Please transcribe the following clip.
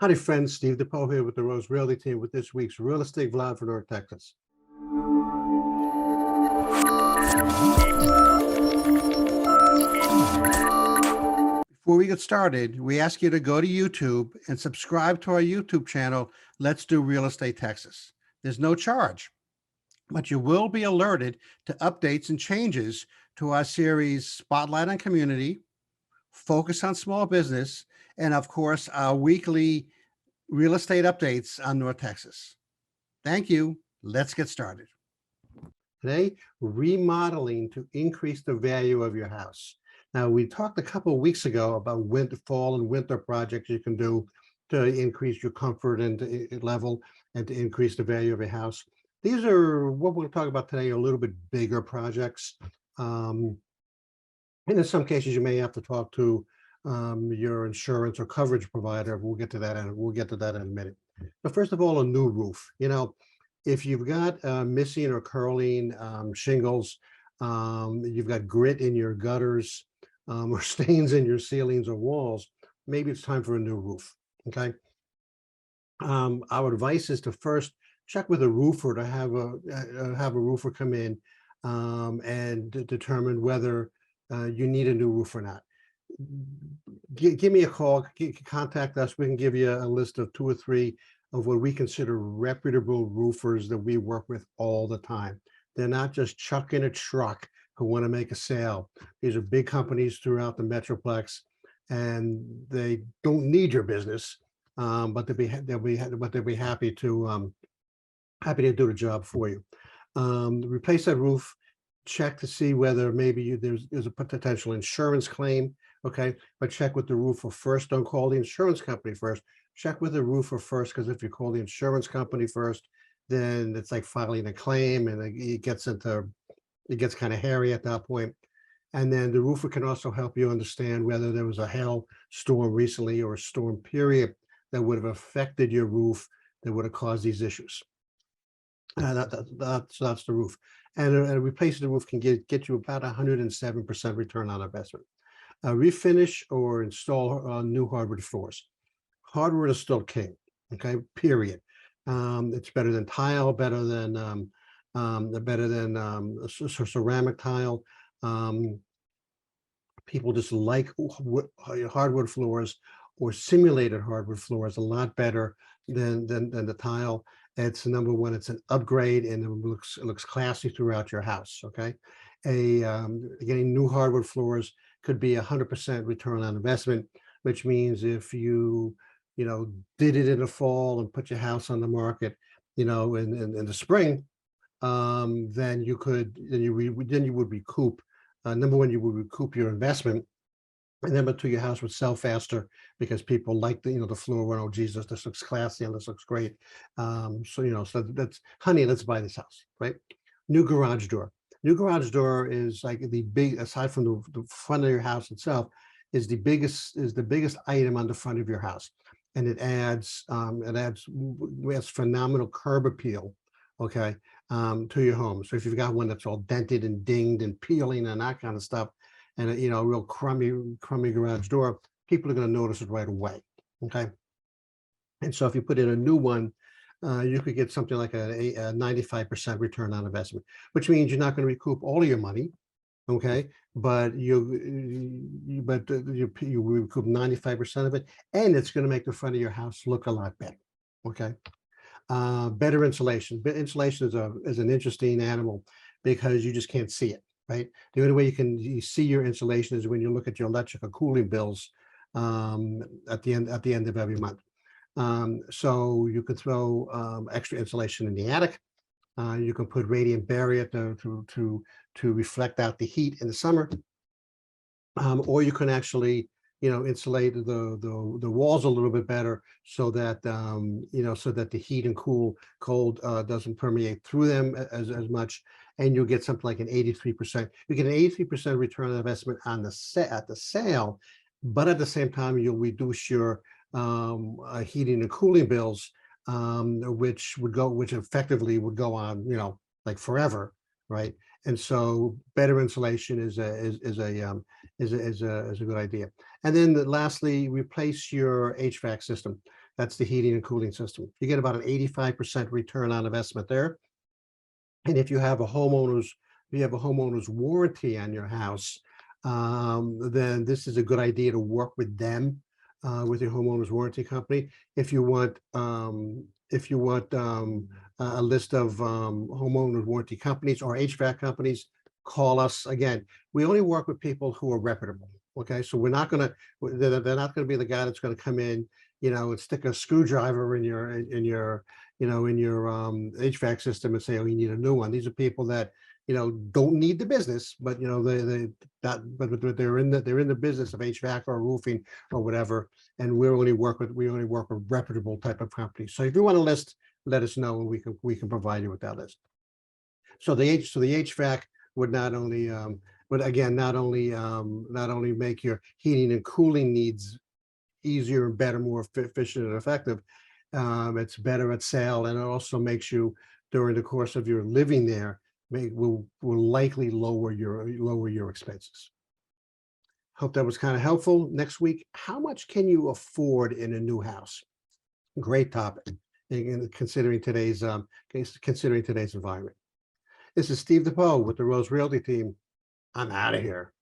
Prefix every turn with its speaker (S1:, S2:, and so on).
S1: Howdy, friends. Steve DePaul here with the Rose Realty team with this week's Real Estate Vlog for North Texas. Before we get started, we ask you to go to YouTube and subscribe to our YouTube channel, Let's Do Real Estate Texas. There's no charge, but you will be alerted to updates and changes to our series Spotlight on Community, Focus on Small Business, and of course, our weekly real estate updates on North Texas. Thank you. Let's get started. Today, remodeling to increase the value of your house. Now, we talked a couple of weeks ago about fall and winter projects you can do to increase your comfort and level and to increase the value of your house. These are what we'll talk about today, a little bit bigger projects. And in some cases, you may have to talk to your insurance or coverage provider. We'll get to that in a minute. But first of all, a new roof. You know, if you've got missing or curling shingles, you've got grit in your gutters or stains in your ceilings or walls, maybe it's time for a new roof. Okay. Our advice is to first check with a roofer to have a roofer come in and determine whether you need a new roof or not. Give me a call, contact us. We can give you a list of 2 or 3 of what we consider reputable roofers that we work with all the time. They're not just chucking a truck who want to make a sale. These are big companies throughout the Metroplex, and they don't need your business, but they'll be happy to do the job for you. Replace that roof. Check to see whether maybe there's a potential insurance claim. Okay, but check with the roofer first. Don't call the insurance company first. Check with the roofer first, because if you call the insurance company first, then it's like filing a claim, and it gets kind of hairy at that point. And then the roofer can also help you understand whether there was a hail storm recently or a storm period that would have affected your roof that would have caused these issues. That's the roof. And replacing the roof can get you about 107% return on investment. Refinish or install new hardwood floors. Hardwood is still king. Okay, period. It's better than tile, better than ceramic tile. People just like hardwood floors or simulated hardwood floors a lot better than the tile. It's number one, it's an upgrade, and it looks classy throughout your house. Okay, getting new hardwood floors could be 100% return on investment, which means if you did it in the fall and put your house on the market, in the spring, then you would recoup. Number one, you would recoup your investment. And number two, your house would sell faster because people like the floor. Oh, Jesus, this looks classy and this looks great. So that's, honey, let's buy this house, right? New garage door. New garage door is like the big, aside from the front of your house itself, is the biggest item on the front of your house, and it adds phenomenal curb appeal. Okay, to your home. So if you've got one that's all dented and dinged and peeling and that kind of stuff, and a real crummy garage door, people are going to notice it right away. Okay, and so if you put in a new one, you could get something like a 95% return on investment, which means you're not going to recoup all of your money. Okay, but you recoup 95% of it, and it's going to make the front of your house look a lot better. Okay. Better insulation. Insulation is an interesting animal because you just can't see it, right? The only way you see your insulation is when you look at your electrical cooling bills at the end of every month. So you could throw extra insulation in the attic. You can put radiant barrier to reflect out the heat in the summer, or you can actually insulate the walls a little bit better so that so that the heat and cold doesn't permeate through them as much, and you'll get something like an 83%. You get an 83% return on investment on at the sale, but at the same time you'll reduce your heating and cooling bills, which effectively would go on like forever, right? And so better insulation is a good idea. And then lastly, replace your HVAC system. That's the heating and cooling system. You get about an 85% return on investment there. And if you have a homeowner's warranty on your house, then this is a good idea to work with them, with your homeowner's warranty company. If you want a list of homeowners warranty companies or HVAC companies, call us. Again, we only work with people who are reputable. Okay, so they're not gonna be the guy that's gonna come in, and stick a screwdriver in your HVAC system and say, oh, you need a new one. These are people that, don't need the business, but but they're in the business of HVAC or roofing or whatever. And we only work with reputable type of companies. So if you want a list, let us know and we can provide you with that list. So the HVAC would not only make your heating and cooling needs easier and better, more efficient and effective. It's better at sale, and it also makes you, during the course of your living there, will likely lower your expenses. Hope that was kind of helpful. Next week, how much can you afford in a new house? Great topic, considering today's environment. This is Steve DePoe with the Rose Realty team. I'm out of here.